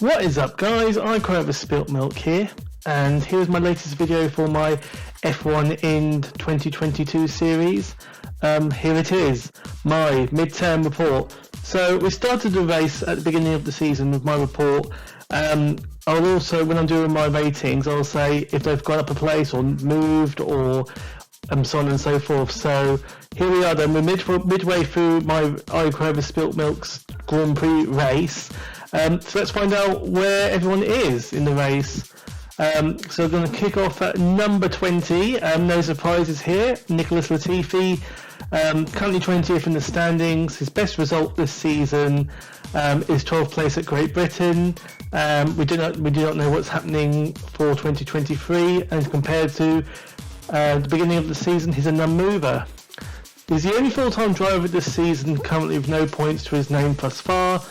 What is up, guys? I Crave Spilt Milk here, and here's my latest video for my F1 Ind 2022 series. Here it is, my midterm report. So we started the race at the beginning of the season with my report. I'll also, when I'm doing my ratings, I'll say if they've gone up a place or moved or so on and so forth. So here we are then, we're midway through my I Crave Spilt Milk's Grand Prix race. So let's find out where everyone is in the race. So we're going to kick off at number 20. No surprises here. Nicholas Latifi, currently 20th in the standings. His best result this season is 12th place at Great Britain. We do not know what's happening for 2023, and compared to the beginning of the season, he's a non-mover. He's the only full-time driver this season currently with no points to his name thus far,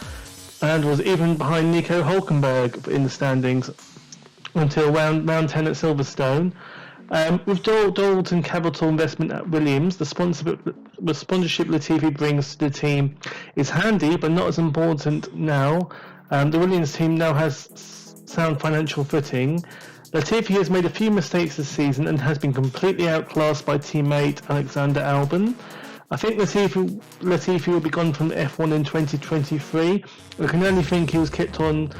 and was even behind Nico Hülkenberg in the standings until round 10 at Silverstone. With Dalton Capital Investment at Williams, the sponsorship Latifi brings to the team is handy, but not as important now. The Williams team now has sound financial footing. Latifi has made a few mistakes this season and has been completely outclassed by teammate Alexander Albon. I think Latifi will be gone from F1 in 2023. I can only think he was kept on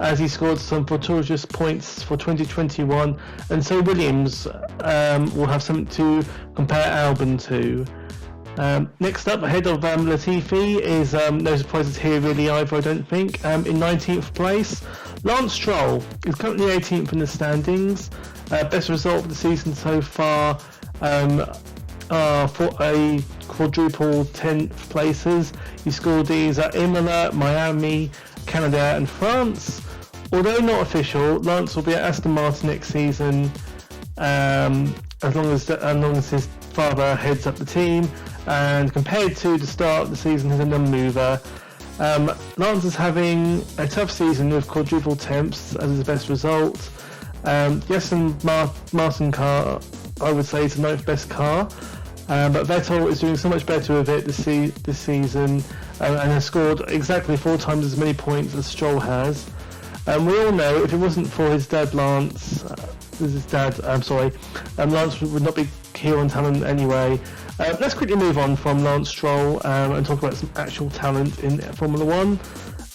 as he scored some fortuitous points for 2021, and so Williams will have something to compare Albon to. Next up, ahead of Latifi is, no surprises here really either, I don't think. In 19th place, Lance Stroll is currently 18th in the standings. Best result of the season so far, for a quadruple 10th places. He scored these at Imola, Miami, Canada and France. Although not official, Lance will be at Aston Martin next season, as long as his father heads up the team. And compared to the start of the season, he's a non-mover. Lance is having a tough season with quadruple temps as his best result. Yes, and Martin car, I would say, is the 9th best car. But Vettel is doing so much better with it this season, and has scored exactly 4 times as many points as Stroll has. We all know if it wasn't for his dad Lance, Lance would not be here on talent anyway. Let's quickly move on from Lance Stroll and talk about some actual talent in Formula 1.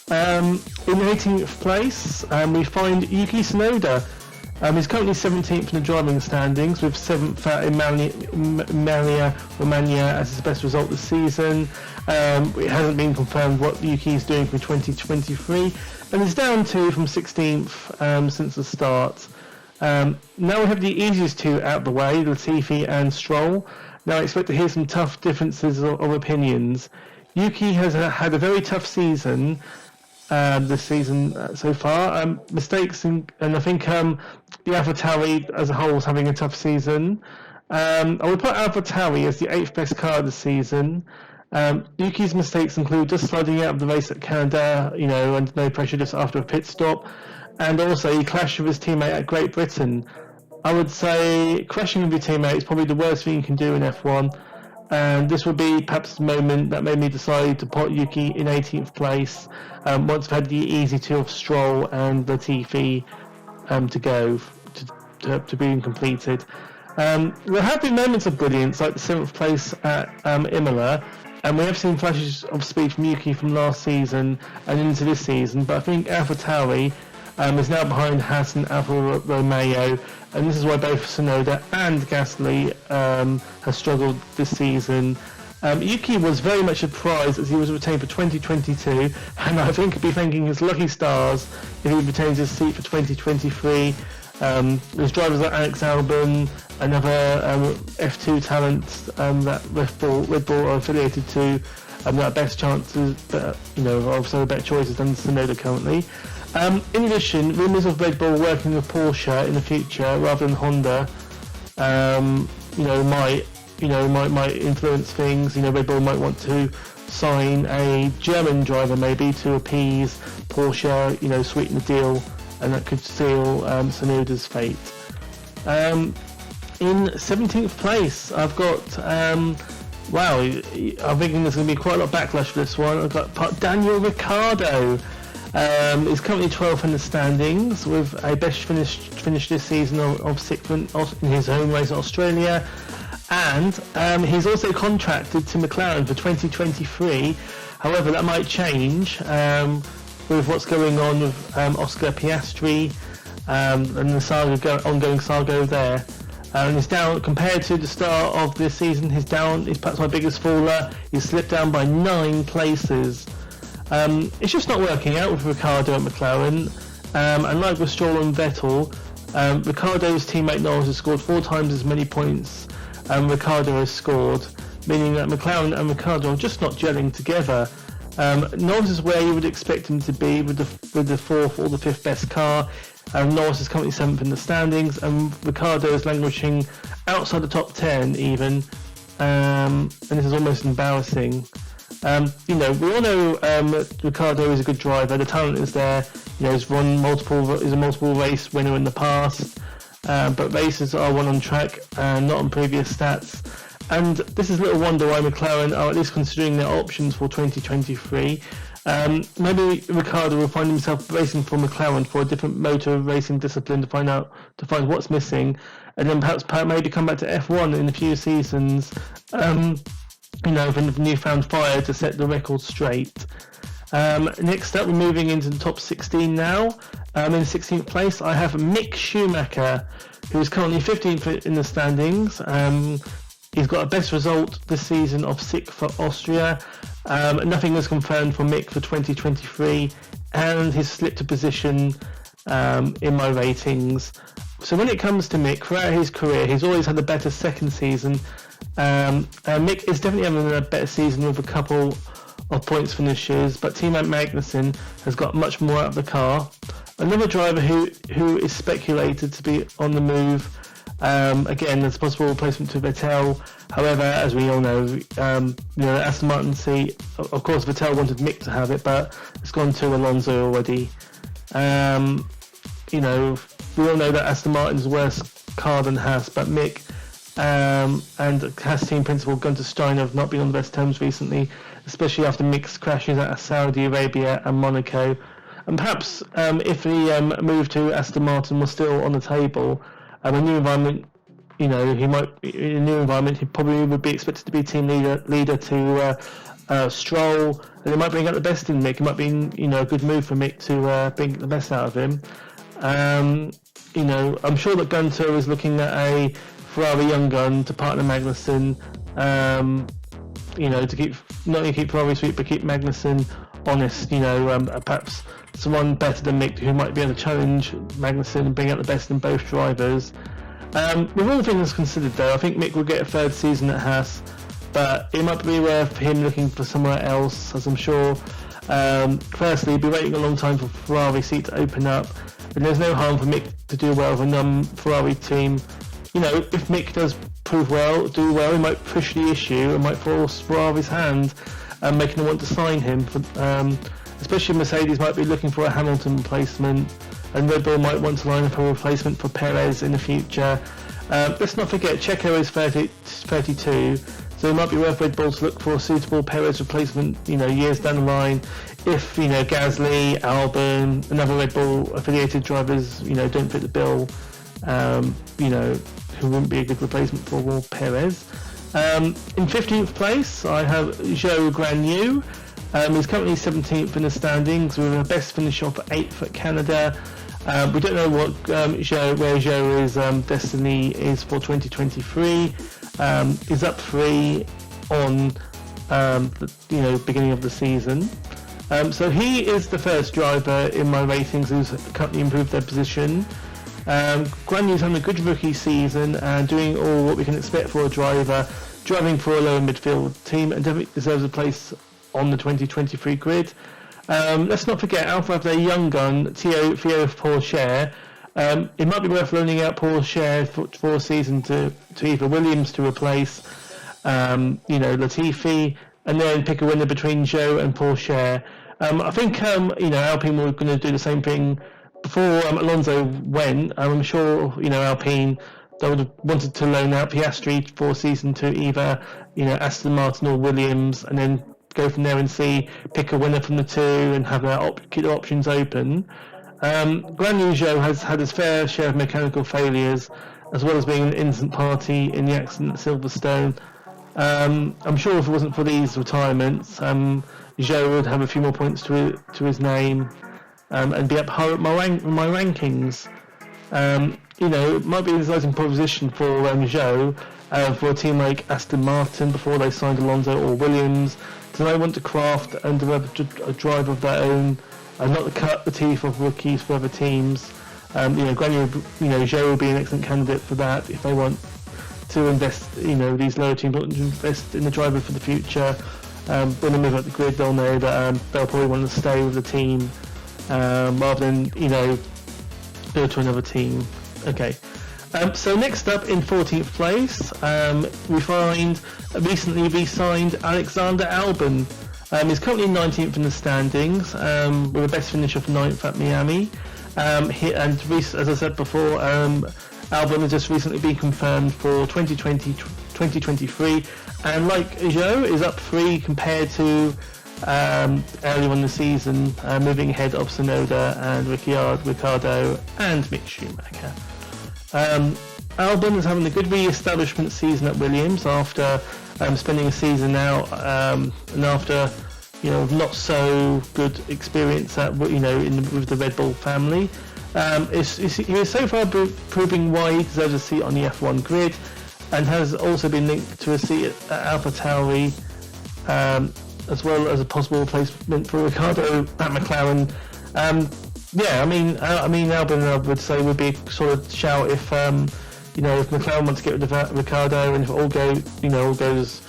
In 18th place, we find Yuki Tsunoda. He's currently 17th in the driving standings, with 7th at Emilia Romagna as his best result this season. It hasn't been confirmed what Yuki is doing for 2023, and he's down 2 from 16th since the start. Now we have the easiest two out of the way, Latifi and Stroll. Now I expect to hear some tough differences of opinions. Yuki has had a very tough season this season so far. Mistakes, and I think the AlphaTauri as a whole is having a tough season. I would put AlphaTauri as the 8th best car this season. Yuki's mistakes include just sliding out of the race at Canada, under no pressure just after a pit stop, and also he clashed with his teammate at Great Britain. I would say crashing with your teammate is probably the worst thing you can do in F1. And this would be perhaps the moment that made me decide to put Yuki in 18th place once I've had the easy two of Stroll and Latifi to go to being completed. There have been moments of brilliance, like the 7th place at Imola, and we have seen flashes of speed from Yuki from last season and into this season, but I think AlphaTauri is now behind Haas and Alfa Romeo, and this is why both Tsunoda and Gasly have struggled this season. Yuki was very much surprised as he was retained for 2022, and I think he'd be thanking his lucky stars if he retains his seat for 2023. There's drivers like Alex Albon, another F2 talent that Red Bull are affiliated to, that have best chances, also better choices than Tsunoda currently. In addition, rumours of Red Bull working with Porsche in the future rather than Honda, might influence things. Red Bull might want to sign a German driver maybe to appease Porsche, sweeten the deal, and that could seal Tsunoda's fate. In 17th place, I've got, I'm thinking there's going to be quite a lot of backlash for this one. I've got Daniel Ricciardo. Is currently 12th in the standings with a best finish this season of 6th in his home race in Australia. And he's also contracted to McLaren for 2023. However, that might change with what's going on with Oscar Piastri and the ongoing saga there. And he's down compared to the start of this season. He's perhaps my biggest faller. He's slipped down by 9 places. It's just not working out with Ricciardo at McLaren. And like with Stroll and Vettel, Ricciardo's teammate Norris has scored 4 times as many points Ricciardo has scored, meaning that McLaren and Ricciardo are just not gelling together. Norris is where you would expect him to be with the 4th or the 5th best car. Norris is currently 7th in the standings, and Ricciardo is languishing outside the top 10 even, and this is almost embarrassing. We all know Ricciardo is a good driver. The talent is there. He's won is a multiple race winner in the past, but races are won on track and not on previous stats. And this is little wonder why McLaren are at least considering their options for 2023. Maybe Ricciardo will find himself racing for McLaren for a different motor racing discipline to find what's missing, and then perhaps maybe come back to F1 in a few seasons. With newfound fire to set the record straight. Next up, we're moving into the top 16 now. In 16th place, I have Mick Schumacher, who is currently 15th in the standings. He's got a best result this season of 6th for Austria. Nothing is confirmed for Mick for 2023, and he's slipped a position in my ratings. So when it comes to Mick, throughout his career, he's always had a better second season. Mick is definitely having a better season with a couple of points finishes, but teammate Magnussen has got much more out of the car. Another driver who is speculated to be on the move, again, as a possible replacement to Vettel. However, as we all know, the Aston Martin seat, of course, Vettel wanted Mick to have it, but it's gone to Alonso already. We all know that Aston Martin's a worse car than Haas, but Mick and Haas team principal Gunter Steiner have not been on the best terms recently, especially after Mick's crashes at Saudi Arabia and Monaco. And perhaps if the move to Aston Martin was still on the table, a new environment, he probably would be expected to be team leader to Stroll, and it might bring out the best in Mick. It might be a good move for Mick to bring the best out of him. I'm sure that Gunter is looking at a Ferrari young gun to partner Magnussen, to keep not only keep Ferrari sweet but keep Magnussen honest. Perhaps someone better than Mick who might be able to challenge Magnussen and bring out the best in both drivers. With all things considered, though, I think Mick will get a 3rd season at Haas, but it might be worth him looking for somewhere else, as I'm sure. Firstly, he'll be waiting a long time for Ferrari seat to open up, and there's no harm for Mick to do well with a non-Ferrari team. If Mick does do well, he might push the issue and might force Ferrari's hand, making them want to sign him. Especially Mercedes might be looking for a Hamilton replacement, and Red Bull might want to line up a replacement for Perez in the future. Let's not forget, Checo is 32, so it might be worth Red Bull to look for a suitable Perez replacement, years down the line, if, Gasly, Albon, and other Red Bull affiliated drivers, don't fit the bill, who wouldn't be a good replacement for Perez. In 15th place, I have Zhou Guanyu. He's currently 17th in the standings with a best finish of 8th at Canada. We don't know where Zhou's destiny is for 2023. He's up 3 on the beginning of the season. So he is the first driver in my ratings who's currently improved their position. Guan Yu's having a good rookie season and doing all what we can expect for a driver, driving for a lower midfield team, and definitely deserves a place on the 2023 grid. Let's not forget, Alpha have their young gun, Theo Pourchaire. It might be worth loaning out Pourchaire for a season to either Williams to replace, Latifi, and then pick a winner between Zhou and Pourchaire. I think, Alpine were going to do the same thing before Alonso went. I'm sure, Alpine, they would have wanted to loan out Piastri for a season to either, Aston Martin or Williams, and then go from there and pick a winner from the two and have keep their options open. Guan Yu Zhou has had his fair share of mechanical failures, as well as being an innocent party in the accident at Silverstone. I'm sure if it wasn't for these retirements, Zhou would have a few more points to his name and be up higher at my rankings. It might be an exciting proposition for Zhou, for a team like Aston Martin before they signed Alonso or Williams. Do they want to craft and develop a drive of their own, and not to cut the teeth of rookies for other teams? Zhou will be an excellent candidate for that if they want to invest. These lower teams want to invest in the driver for the future. When they move up the grid, they'll know that they'll probably want to stay with the team rather than go to another team. Okay. So next up in 14th place, we find recently re-signed Alexander Albon. He's currently 19th in the standings, with a best finish of 9th at Miami. As I said before, Albon has just recently been confirmed for 2020-2023, and like Zhou, is up 3 compared to earlier in the season, moving ahead of Tsunoda and Ricciardo and Mick Schumacher. Albon is having a good re-establishment season at Williams after spending a season out and after not so good experience with the Red Bull family. He is so far proving why he deserves a seat on the F1 grid, and has also been linked to a seat at AlphaTauri, as well as a possible replacement for Ricciardo at McLaren. Albon, I would say, would be a solid shout if if McLaren wants to get rid of Ricciardo, and if it all goes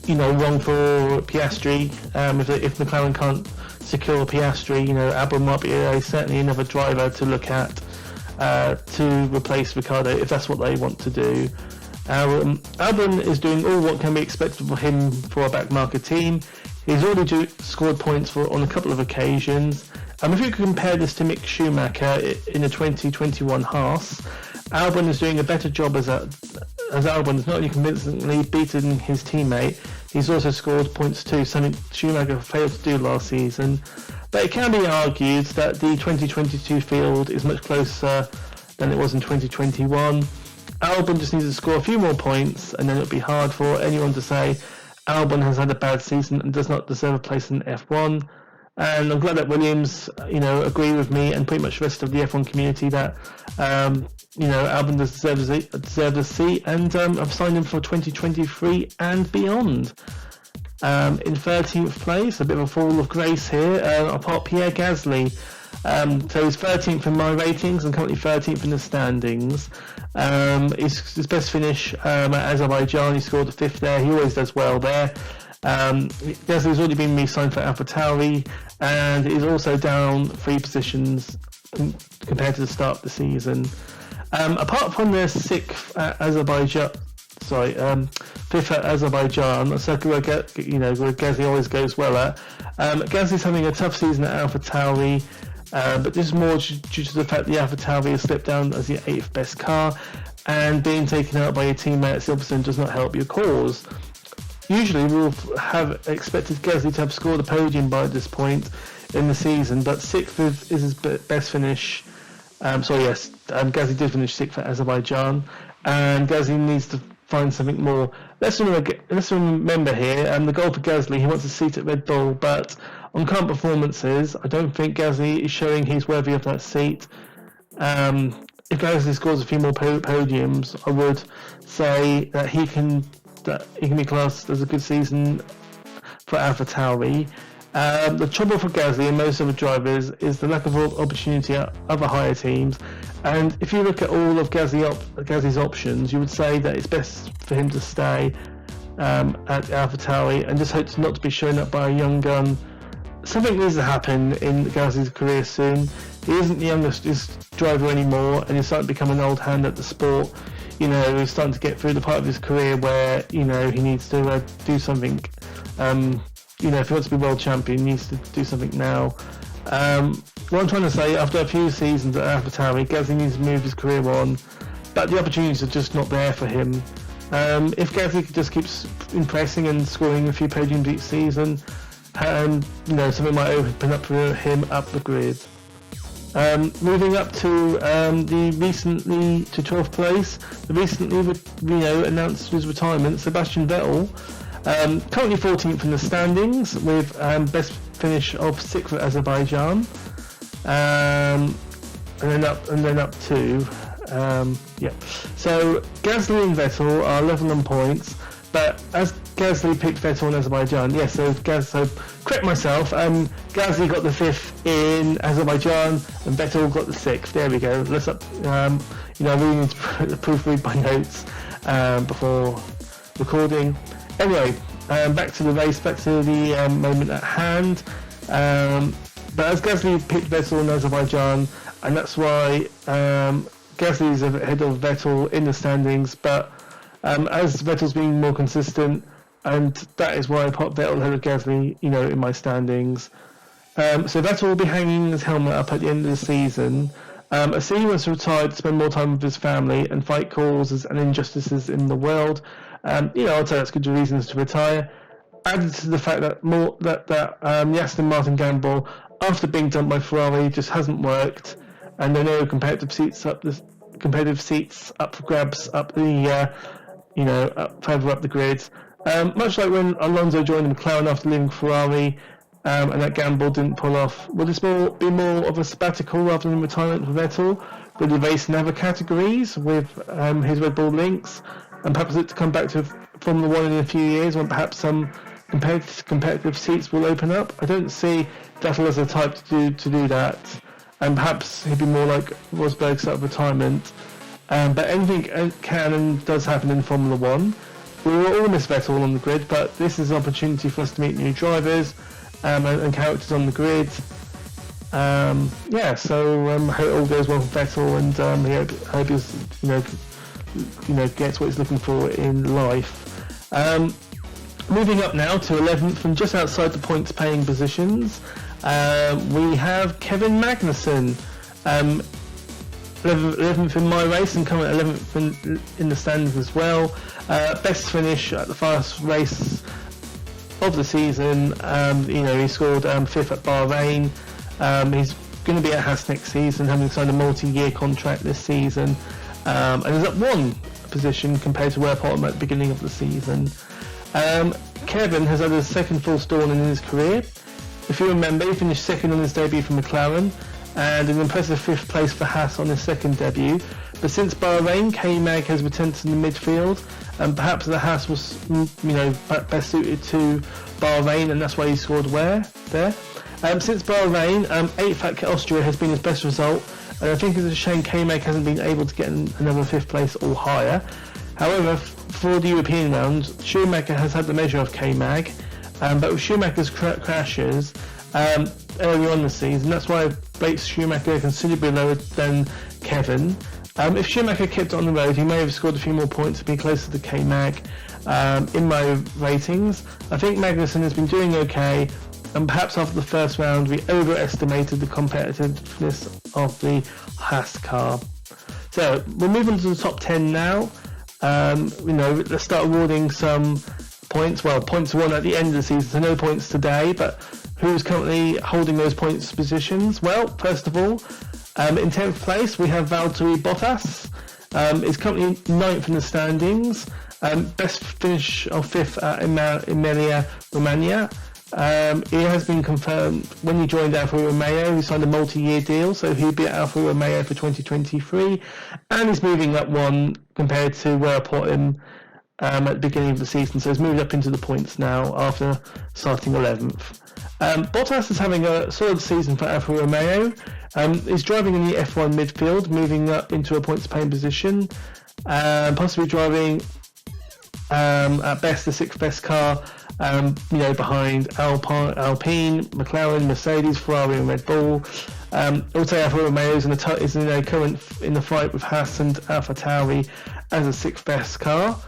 wrong for Piastri. If McLaren can't secure Piastri, Albon might be certainly another driver to look at to replace Ricciardo if that's what they want to do. Albon is doing all what can be expected of him for a back-market team. He's already scored points on a couple of occasions. If you compare this to Mick Schumacher in the 2021 Haas, Albon is doing a better job as Albon has not only convincingly beaten his teammate, he's also scored points too, something Schumacher failed to do last season. But it can be argued that the 2022 field is much closer than it was in 2021. Albon just needs to score a few more points, and then it'll be hard for anyone to say Albon has had a bad season and does not deserve a place in F1. And I'm glad that Williams, agree with me and pretty much the rest of the F1 community that, Albon deserves a seat, and I've signed him for 2023 and beyond. In 13th place, a bit of a fall of grace here, apart Pierre Gasly. So he's 13th in my ratings and currently 13th in the standings. His best finish at Azerbaijan, he scored the 5th there. He always does well there. Gasly's already been re-signed for AlphaTauri, and is also down 3 positions compared to the start of the season. Apart from the 5th at Azerbaijan, a circuit where Gasly always goes well at. Gasly's having a tough season at AlphaTauri, but this is more due to the fact that the AlphaTauri has slipped down as the 8th best car, and being taken out by your teammate at Silverstone does not help your cause. Usually we'll have expected Gasly to have scored a podium by this point in the season, but 6th is his best finish. Gasly did finish 6th at Azerbaijan, and Gasly needs to find something more. Let's remember here, the goal for Gasly, he wants a seat at Red Bull, but on current performances, I don't think Gasly is showing he's worthy of that seat. If Gasly scores a few more podiums, I would say that he can be classed as a good season for AlphaTauri. The trouble for Gasly and most other drivers is the lack of opportunity at other higher teams, and if you look at all of Gasly's options, you would say that it's best for him to stay at AlphaTauri and just hope not to be shown up by a young gun. Something needs to happen in Gasly's career soon. He isn't the youngest driver anymore, and he's starting to become an old hand at the sport. He's starting to get through the part of his career where, he needs to do something. If he wants to be world champion, he needs to do something now. What I'm trying to say, after a few seasons at AlphaTauri, Gasly needs to move his career on, but the opportunities are just not there for him. If Gasly just keeps impressing and scoring a few podiums each season, something might open up for him up the grid. Moving up to the recently to 12th place, the recently announced his retirement, Sebastian Vettel, currently 14th in the standings with best finish of 6th at Azerbaijan, and then up to So Gasly and Vettel are level on points, but as Gasly picked Vettel in Azerbaijan, so correct myself, Gasly got the 5th in Azerbaijan and Vettel got the 6th. There we go. Let's I really need to proofread my notes before recording. Anyway, back to the race, back to the moment at hand. But as Gasly picked Vettel in Azerbaijan, and that's why Gasly is ahead of Vettel in the standings, but as Vettel's being more consistent, and that is why I put Vettel ahead of Gasly, in my standings. So Vettel will be hanging his helmet up at the end of the season. As he wants to retire to spend more time with his family and fight causes and injustices in the world, I'd say that's good reasons to retire. Added to the fact that the Aston Martin gamble, after being done by Ferrari, just hasn't worked, and there are no competitive seats up for grabs up the further up the grid. Much like when Alonso joined McLaren after leaving Ferrari, and that gamble didn't pull off. Will this be more of a sabbatical rather than retirement for Vettel? Will he race in other categories with his Red Bull links, and perhaps it to come back to Formula 1 in a few years when perhaps some competitive seats will open up? I don't see Vettel as a type to do that, and perhaps he'd be more like Rosberg's sort of retirement. But anything can and does happen in Formula 1. We will all miss Vettel on the grid, but this is an opportunity for us to meet new drivers and characters on the grid. I hope it all goes well for Vettel, and I hope he gets what he's looking for in life. Moving up now to 11th and just outside the points paying positions, we have Kevin Magnussen, 11th in my race and currently 11th in the standings as well. Best finish at the first race of the season. He scored 5th at Bahrain. He's going to be at Haas next season, having signed a multi-year contract this season, and is up one position compared to where I put him at the beginning of the season. Kevin has had his second full stall in his career. If you remember, he finished second on his debut for McLaren, and an impressive 5th place for Haas on his second debut. But since Bahrain, K-Mag has returned to the midfield, and perhaps the Haas was, best suited to Bahrain, and that's why he scored there. Since Bahrain, 8th at Austria has been his best result, and I think it's a shame K-Mag hasn't been able to get another 5th place or higher. However, for the European round, Schumacher has had the measure of K-Mag, but with Schumacher's crashes early on the season, that's why I rate Schumacher considerably lower than Kevin. If Schumacher kept on the road, he may have scored a few more points to be closer to K-Mag in my ratings. I think Magnussen has been doing okay, and perhaps after the first round we overestimated the competitiveness of the Haas car. So we'll move on to the top 10 now. Let's start awarding some points. Well, points won at the end of the season, so no points today, but who's currently holding those points positions? Well, first of all, in 10th place we have Valtteri Bottas. Is currently 9th in the standings. Best finish of 5th at Emilia Romagna. He has been confirmed when he joined Alfa Romeo. He signed a multi-year deal, so he'll be at Alfa Romeo for 2023, and he's moving up one compared to where I put him at the beginning of the season. So he's moved up into the points now after starting 11th. Bottas is having a solid season for Alfa Romeo. He's driving in the F1 midfield, moving up into a points-paying position, possibly driving at best the 6th best car, behind Alpine, McLaren, Mercedes, Ferrari and Red Bull. Also Alfa Romeo is in the fight with Haas and AlphaTauri as a 6th best car.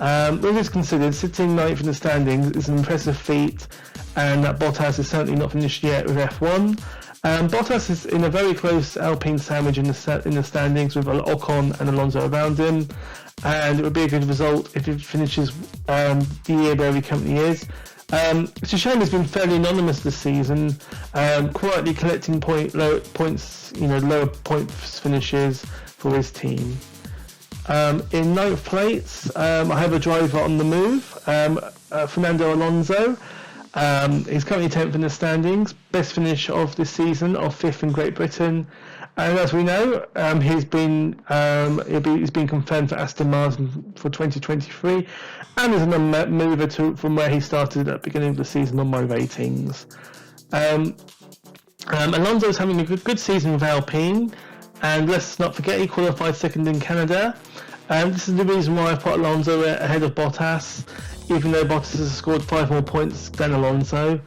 All this considered, sitting 9th in the standings is an impressive feat, and that Bottas is certainly not finished yet with F1. Bottas is in a very close Alpine sandwich in the standings with Ocon and Alonso around him, and it would be a good result if he finishes the year where he currently is. It's a shame he's been fairly anonymous this season, quietly collecting lower points finishes for his team. In ninth place, I have a driver on the move, Fernando Alonso. He's currently 10th in the standings, best finish of this season, of 5th in Great Britain, and as we know, he's been confirmed for Aston Martin for 2023, and is a mover from where he started at the beginning of the season on my ratings. Alonso is having a good season with Alpine, and let's not forget he qualified second in Canada. This is the reason why I put Alonso ahead of Bottas, even though Bottas has scored 5 more points than Alonso.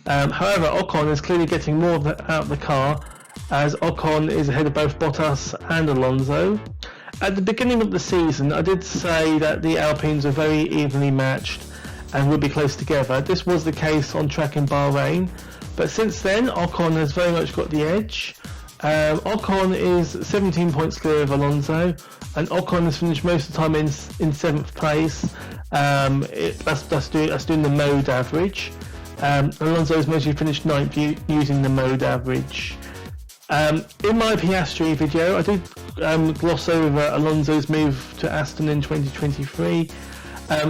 However, Ocon is clearly getting more out of the car, as Ocon is ahead of both Bottas and Alonso. At the beginning of the season, I did say that the Alpines are very evenly matched and would be close together. This was the case on track in Bahrain, but since then, Ocon has very much got the edge. Ocon is 17 points clear of Alonso, and Ocon has finished most of the time in 7th place. That's doing the mode average. Alonso has mostly finished 9th using the mode average. In my Piastri video, I did gloss over Alonso's move to Aston in 2023.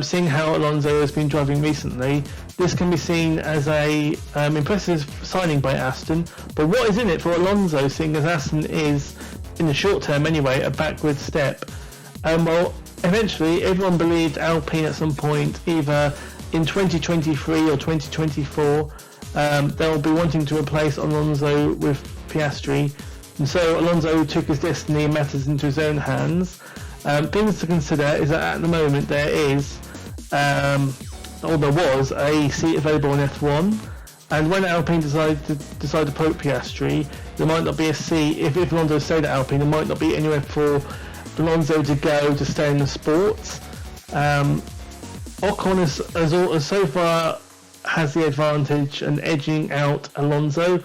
Seeing how Alonso has been driving recently, this can be seen as a impressive signing by Aston. But what is in it for Alonso, seeing as Aston is, in the short term anyway, a backward step? Well, eventually everyone believed Alpine at some point, either in 2023 or 2024, they'll be wanting to replace Alonso with Piastri, and so Alonso took his destiny and matters into his own hands. Things to consider is that at the moment there was a seat available in F1, and when Alpine decide to promote Piastri, there might not be a seat. If Alonso stayed at Alpine, there might not be anywhere for Alonso to go to stay in the sport. Ocon has so far has the advantage and edging out Alonso.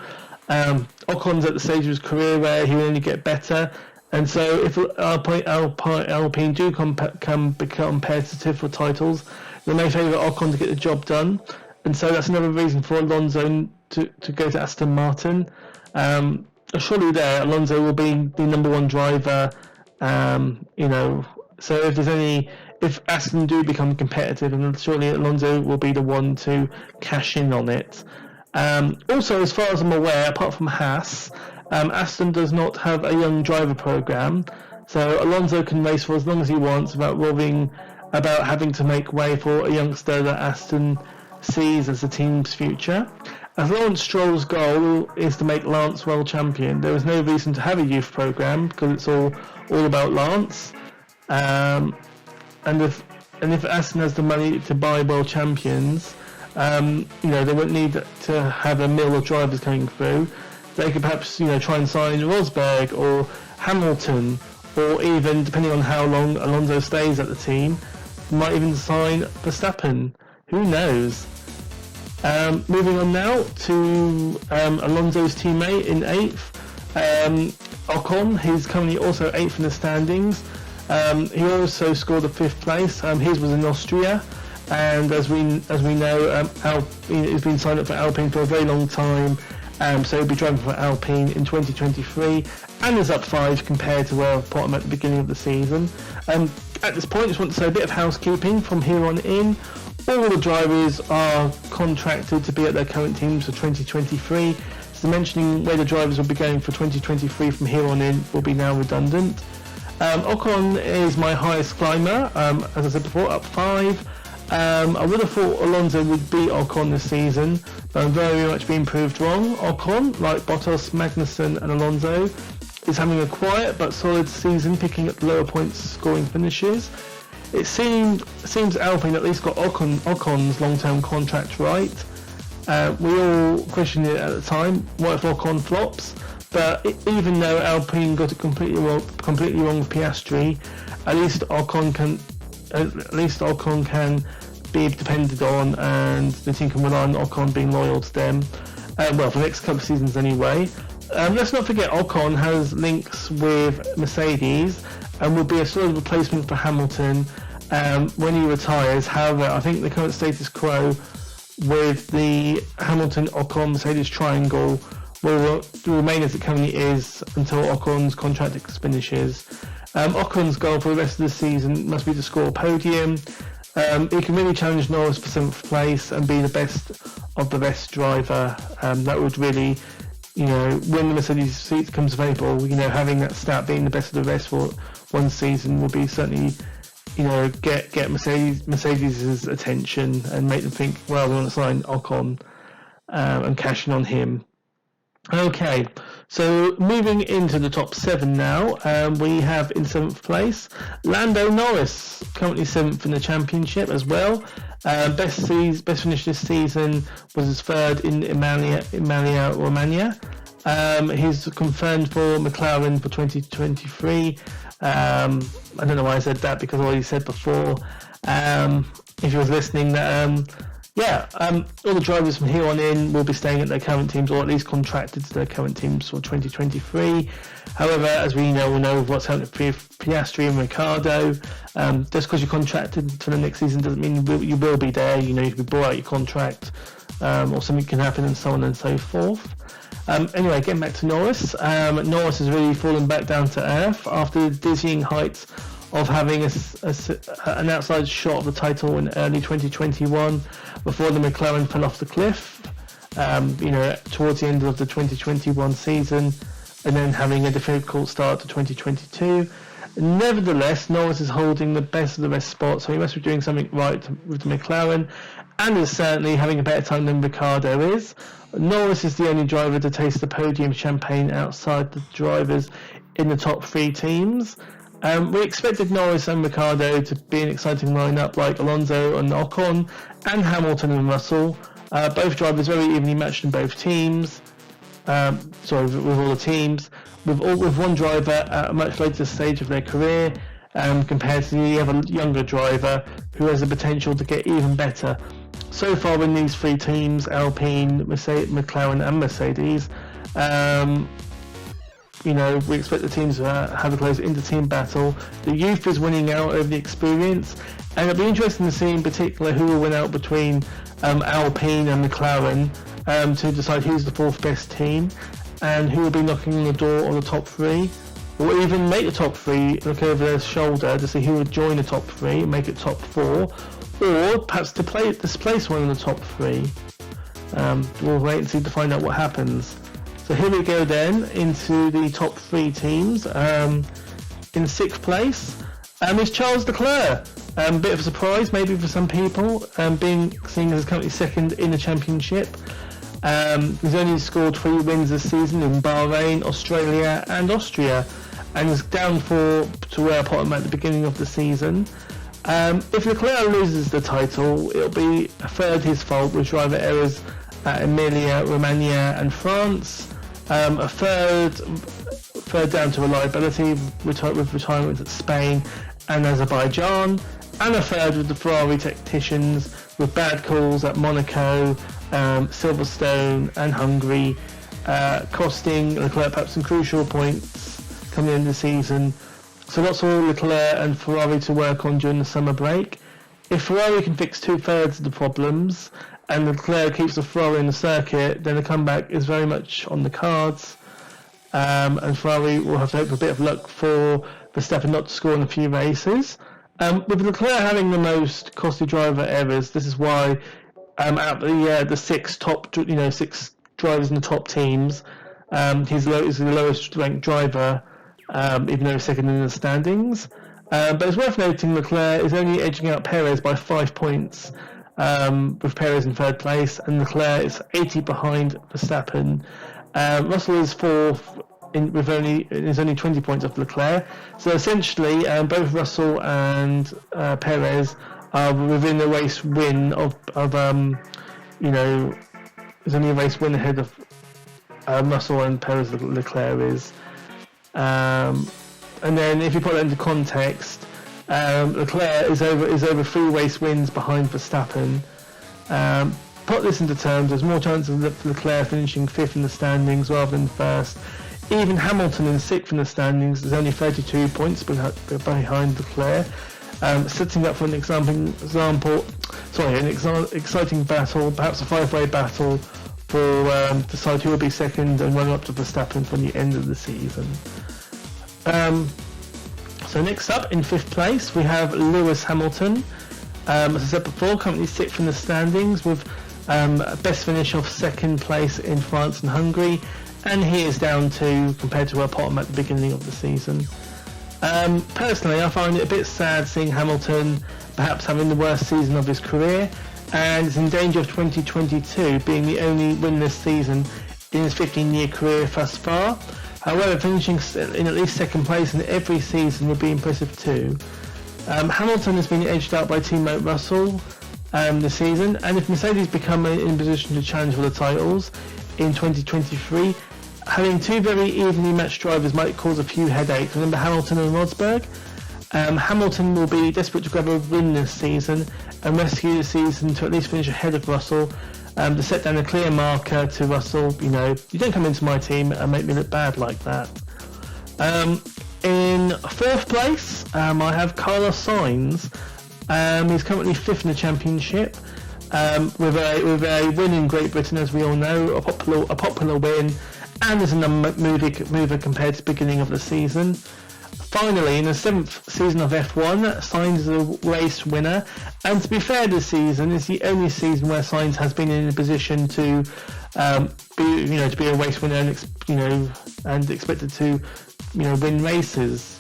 Ocon's at the stage of his career where he will only get better, and so if Alpine do become competitive for titles, they may favour Ocon to get the job done, and so that's another reason for Alonso to go to Aston Martin. Surely there, Alonso will be the number one driver, so if Aston do become competitive, and surely Alonso will be the one to cash in on it. Also, as far as I'm aware, apart from Haas, Aston does not have a young driver program, so Alonso can race for as long as he wants without worrying about having to make way for a youngster that Aston sees as the team's future. As Lawrence Stroll's goal is to make Lance world champion, there is no reason to have a youth program because it's all about Lance. And if Aston has the money to buy world champions, they won't need to have a mill of drivers coming through. They could perhaps, try and sign Rosberg or Hamilton, or even, depending on how long Alonso stays at the team, might even sign Verstappen. Who knows? Moving on now to Alonso's teammate in 8th, Ocon. He's currently also 8th in the standings. He also scored a 5th place. His was in Austria. And as we know, he's been signed up for Alpine for a very long time, so he'll be driving for Alpine in 2023, and is up 5 compared to where I put him at the beginning of the season. At this point, I just want to say a bit of housekeeping from here on in. All the drivers are contracted to be at their current teams for 2023, so mentioning where the drivers will be going for 2023 from here on in will be now redundant. Ocon is my highest climber, as I said before, up 5. I would have thought Alonso would beat Ocon this season, but I'm very much being proved wrong. Ocon, like Bottas, Magnussen and Alonso, is having a quiet but solid season, picking up lower points scoring finishes. It seems Alpine at least got Ocon's long-term contract right. We all questioned it at the time, what if Ocon flops? But even though Alpine got it completely wrong with Piastri, at least Ocon can be depended on, and the team can rely on Ocon being loyal to them. For the next couple of seasons anyway. Let's not forget Ocon has links with Mercedes and will be a sort of replacement for Hamilton when he retires. However, I think the current status quo with the Hamilton-Ocon-Mercedes triangle will remain as it currently is until Ocon's contract finishes. Ocon's goal for the rest of the season must be to score a podium. He can really challenge Norris for 7th place and be the best of the best driver. That would really, when the Mercedes seat comes available, having that stat being the best of the best for one season will be certainly, get Mercedes' attention and make them think, well, we want to sign Ocon and cash in on him. Okay, so moving into the top 7 now, we have in 7th place Lando Norris, currently 7th in the championship as well. Best finish this season was his 3rd in Emilia Romagna. He's confirmed for McLaren for 2023. I don't know why I said that, because I already said before, if you was listening, that all the drivers from here on in will be staying at their current teams, or at least contracted to their current teams for 2023. However, as we know what's happening with Piastri and Ricciardo. Just because you're contracted for the next season doesn't mean you will be there. You can be bought out your contract, or something can happen, and so on and so forth. Anyway, getting back to Norris. Norris has really fallen back down to earth after the dizzying heights of having an outside shot of the title in early 2021 before the McLaren fell off the cliff, towards the end of the 2021 season, and then having a difficult start to 2022. Nevertheless, Norris is holding the best of the best spots, so he must be doing something right with the McLaren, and is certainly having a better time than Ricciardo is. Norris is the only driver to taste the podium champagne outside the drivers in the top 3 teams. We expected Norris and Ricciardo to be an exciting lineup like Alonso and Ocon, and Hamilton and Russell. Both drivers very evenly matched in both teams. With all the teams. With one driver at a much later stage of their career, compared to the other younger driver who has the potential to get even better. So far in these 3 teams, Alpine, McLaren and Mercedes, we expect the teams to have a close inter-team battle. The youth is winning out over the experience, and it'll be interesting to see in particular who will win out between Alpine and McLaren to decide who's the 4th best team, and who will be knocking on the door of the top 3, or even make the top 3, look over their shoulder to see who would join the top 3 and make it top 4, or perhaps to displace one of the top 3. We'll wait and see to find out what happens. So here we go then into the top 3 teams. In 6th place is Charles Leclerc. Bit of a surprise maybe for some people, seeing as currently 2nd in the championship. He's only scored 3 wins this season in Bahrain, Australia and Austria, and is down to where I put him at the beginning of the season. If Leclerc loses the title, it'll be a third his fault with driver errors at Emilia Romagna and France. A third down to reliability with retirements at Spain and Azerbaijan, and a third with the Ferrari tacticians with bad calls at Monaco, Silverstone and Hungary, costing Leclerc perhaps some crucial points coming into the season. So lots for Leclerc and Ferrari to work on during the summer break. If Ferrari can fix 2/3 of the problems and Leclerc keeps the Ferrari in the circuit, then the comeback is very much on the cards. And Ferrari will have to hope for a bit of luck for Verstappen not to score in a few races. With Leclerc having the most costly driver errors, this is why out the 6 drivers in the top teams, he's the lowest ranked driver, even though he's 2nd in the standings. But it's worth noting Leclerc is only edging out Perez by 5 points, with Perez in 3rd place, and Leclerc is 80 behind Verstappen. Russell is 4th with only 20 points off Leclerc. So essentially, both Russell and Perez are within the race win of there's only a race win ahead of Russell and Perez. Leclerc is. And then if you put that into context, Leclerc is over 3 race wins behind Verstappen. Put this into terms, there's more chances of Leclerc finishing 5th in the standings rather than 1st. Even Hamilton in 6th in the standings is only 32 points behind Leclerc, setting up for an exciting battle, perhaps a 5-way battle for decide who will be 2nd and run up to Verstappen for the end of the season. So next up, in 5th place, we have Lewis Hamilton. As I said before, currently 6th in the standings with best finish of 2nd place in France and Hungary, and he is down 2 compared to our bottom at the beginning of the season. Personally, I find it a bit sad seeing Hamilton perhaps having the worst season of his career, and is in danger of 2022 being the only winless season in his 15-year career thus far. However, finishing in at least 2nd place in every season would be impressive too. Hamilton has been edged out by teammate Russell this season, and if Mercedes become in a position to challenge for the titles in 2023, having 2 very evenly matched drivers might cause a few headaches. Remember Hamilton and Rosberg? Hamilton will be desperate to grab a win this season and rescue the season to at least finish ahead of Russell, to set down a clear marker to Russell. You don't come into my team and make me look bad like that. In 4th place, I have Carlos Sainz. He's currently 5th in the championship, with a win in Great Britain, as we all know, a popular win, and as a mover compared to the beginning of the season. Finally, in the 7th season of F1, Sainz is a race winner, and to be fair, this season is the only season where Sainz has been in a position to be a race winner and expected to win races.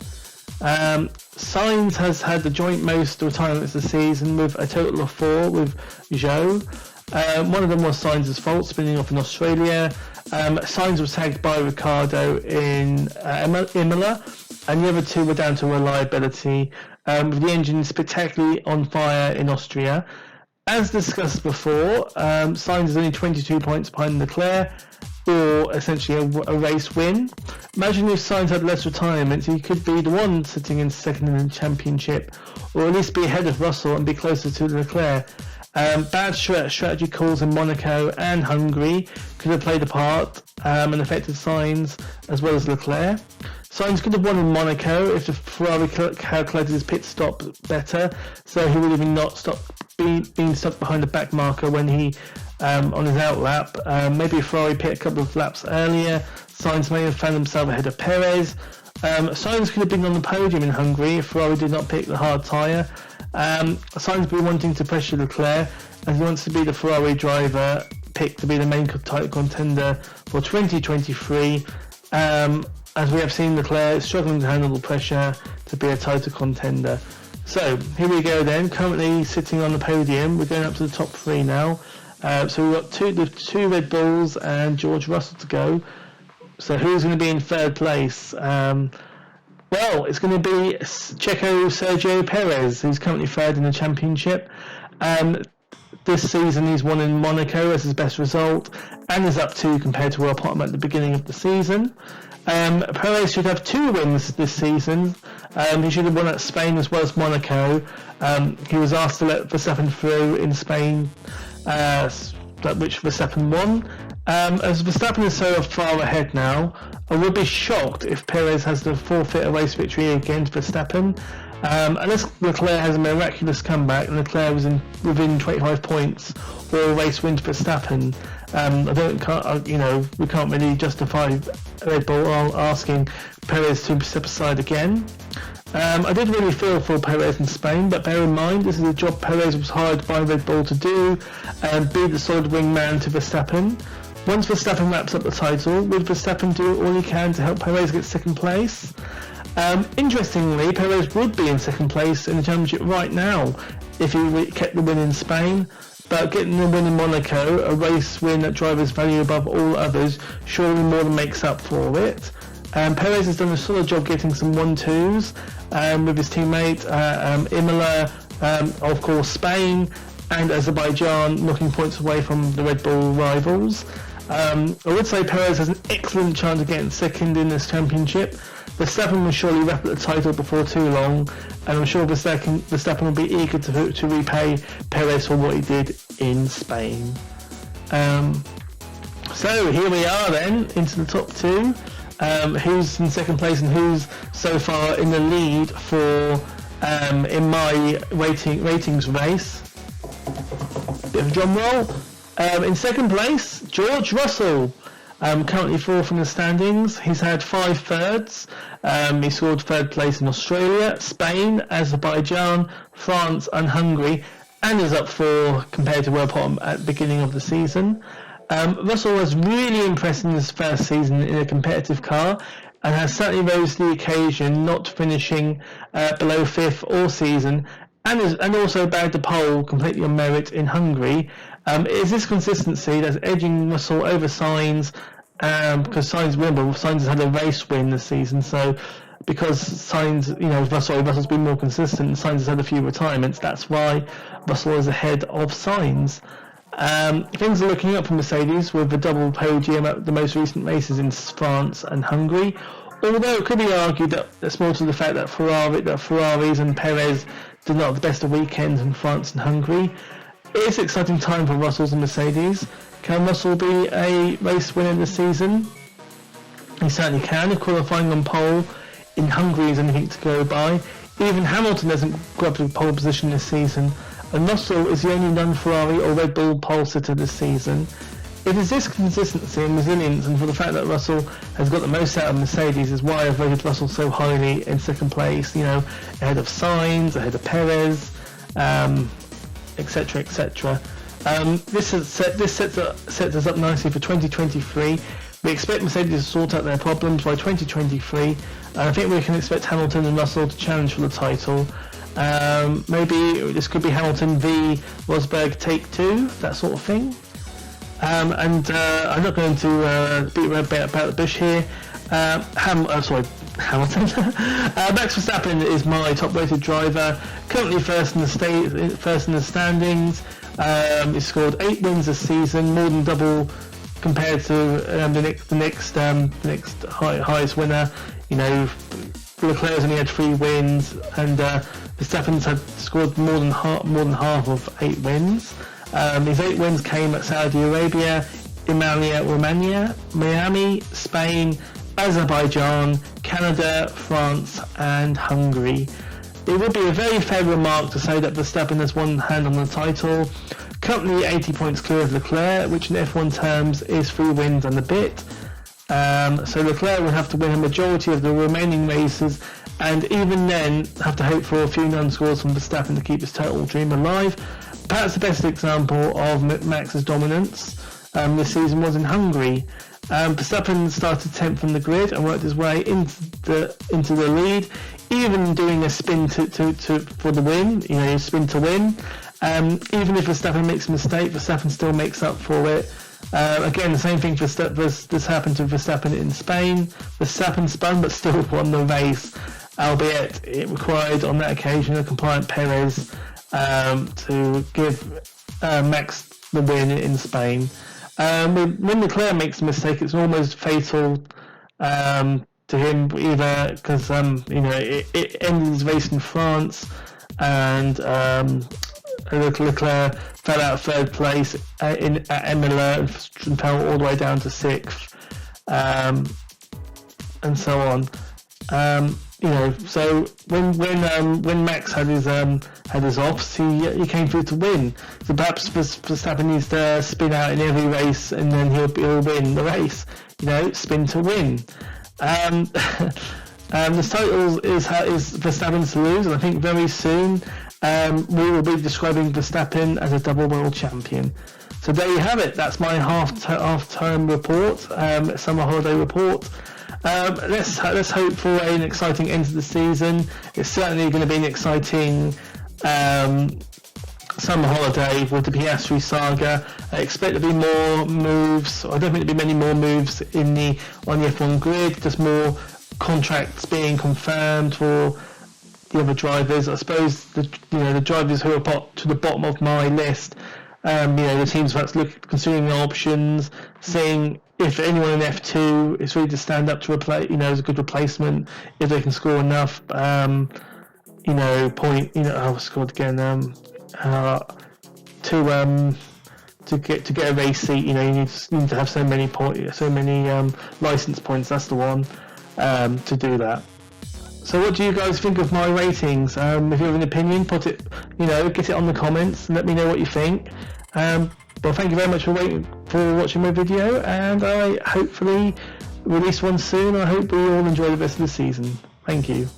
Sainz has had the joint most retirements this season, with a total of 4 with Zhou. One of them was Sainz's fault, spinning off in Australia. Sainz was tagged by Ricciardo in Imola, and the other 2 were down to reliability, with the engine spectacularly on fire in Austria. As discussed before, Sainz is only 22 points behind Leclerc, or essentially a race win. Imagine if Sainz had less retirements, he could be the one sitting in 2nd in the championship, or at least be ahead of Russell and be closer to Leclerc. Bad strategy calls in Monaco and Hungary could have played a part and affected Sainz as well as Leclerc. Sainz could have won in Monaco if the Ferrari calculated his pit stop better, so he would have been stuck behind the back marker when he on his out lap. Maybe Ferrari pit a couple of laps earlier. Sainz may have found himself ahead of Perez. Sainz could have been on the podium in Hungary if Ferrari did not pick the hard tyre. Sainz will be wanting to pressure Leclerc, as he wants to be the Ferrari driver picked to be the main title contender for 2023. As we have seen, Leclerc struggling to handle the pressure to be a title contender. So here we go then. Currently sitting on the podium, we're going up to the top 3 now. So we've got two Red Bulls and George Russell to go. So who's going to be in 3rd place? Well, it's going to be Checo Sergio Perez, who's currently 3rd in the championship. This season he's won in Monaco as his best result, and is up 2 compared to World Bottom at the beginning of the season. Perez should have 2 wins this season. He should have won at Spain as well as Monaco. He was asked to let Verstappen through in Spain, which Verstappen won. As Verstappen is so far ahead now, I would be shocked if Perez has to forfeit a race victory against Verstappen. Unless Leclerc has a miraculous comeback and Leclerc was within 25 points or a race win to Verstappen, we can't really justify Red Bull asking Perez to step aside again. I did really feel for Perez in Spain, but bear in mind this is a job Perez was hired by Red Bull to do, and be the solid wingman to Verstappen. Once Verstappen wraps up the title, will Verstappen do all he can to help Perez get 2nd place? Interestingly, Perez would be in 2nd place in the championship right now if he kept the win in Spain, but getting the win in Monaco, a race win that drivers value above all others, surely more than makes up for it. Perez has done a solid job getting some 1-2s with his teammate, Imola, of course Spain, and Azerbaijan, knocking points away from the Red Bull rivals. I would say Perez has an excellent chance of getting second in this championship. Verstappen will surely wrap up the title before too long, and I'm sure Verstappen will be eager to repay Perez for what he did in Spain. So here we are then, into the top two. Who's in second place and who's so far in the lead for in my ratings race. Bit of a drum roll. In second place, George Russell, currently fourth in the standings. He's had 5 thirds. He scored third place in Australia, Spain, Azerbaijan, France and Hungary, and is up 4 compared to World Bottom at the beginning of the season. Russell was really impressed in his first season in a competitive car and has certainly rose to the occasion, not finishing below 5th all season, and also bagged a pole completely on merit in Hungary. It is this consistency that's edging Russell over Sainz, because Sainz has had a race win this season, so because Sainz, Russell's been more consistent and Sainz has had a few retirements, that's why Russell is ahead of Sainz. Things are looking up for Mercedes with the double podium at the most recent races in France and Hungary, although it could be argued that it's more to the fact that Ferraris and Perez did not have the best of weekends in France and Hungary. It is an exciting time for Russells and Mercedes. Can Russell be a race winner this season? He certainly can. If qualifying on pole in Hungary is anything to go by. Even Hamilton hasn't grabbed a pole position this season, and Russell is the only non-Ferrari or Red Bull pole sitter this season. It is this consistency and resilience, and for the fact that Russell has got the most out of Mercedes, is why I've voted Russell so highly in second place, ahead of Sainz, ahead of Perez, etc, etc. This sets us up nicely for 2023. We expect Mercedes to sort out their problems by 2023, and I think we can expect Hamilton and Russell to challenge for the title. Maybe this could be Hamilton v Rosberg take 2, that sort of thing. I'm not going to beat around about the bush here. Hamilton. Max Verstappen is my top-rated driver. Currently first in the standings. He scored 8 wins this season, more than double compared to the next highest winner. Leclerc's only had 3 wins, and Verstappen's had scored more than half of 8 wins. His 8 wins came at Saudi Arabia, Romania, Miami, Spain, Azerbaijan, Canada, France and Hungary. It would be a very fair remark to say that Verstappen has one hand on the title, currently 80 points clear of Leclerc, which in F1 terms is 3 wins and a bit. So Leclerc would have to win a majority of the remaining races, and even then have to hope for a few non-scores from Verstappen to keep his total dream alive. Perhaps the best example of Max's dominance this season was in Hungary. Verstappen started 10th on the grid and worked his way into the lead, even doing a spin for the win, spin to win. Even if Verstappen makes a mistake, Verstappen still makes up for it. Again, the same thing this happened to Verstappen in Spain. Verstappen spun but still won the race, albeit it required on that occasion a compliant Perez to give Max the win in Spain. When Leclerc makes a mistake, it's almost fatal to him, either because it ended his race in France, and Leclerc fell out of 3rd place at Imola and fell all the way down to 6th, and so on. So when Max had his offs, he came through to win. So perhaps Verstappen needs to spin out in every race, and then he'll win the race. Spin to win. This title is Verstappen's to lose, and I think very soon we will be describing Verstappen as a double world champion. So there you have it. That's my half-term report, summer holiday report. Let's hope for an exciting end to the season. It's certainly going to be an exciting summer holiday with the Piastri saga. I expect there to be more moves. I don't think there'll be many more moves on the F1 grid. Just more contracts being confirmed for the other drivers. I suppose the drivers who are to the bottom of my list The teams perhaps considering the options, seeing if anyone in F2 is ready to stand up to replace, as a good replacement, if they can score enough, what's it called again, to get a race seat, you need to have so many license points. That's the one to do that. So what do you guys think of my ratings? If you have an opinion, put it, get it on the comments and let me know what you think. Well, thank you very much for watching my video, and I hopefully release one soon. I hope we all enjoy the rest of the season. Thank you.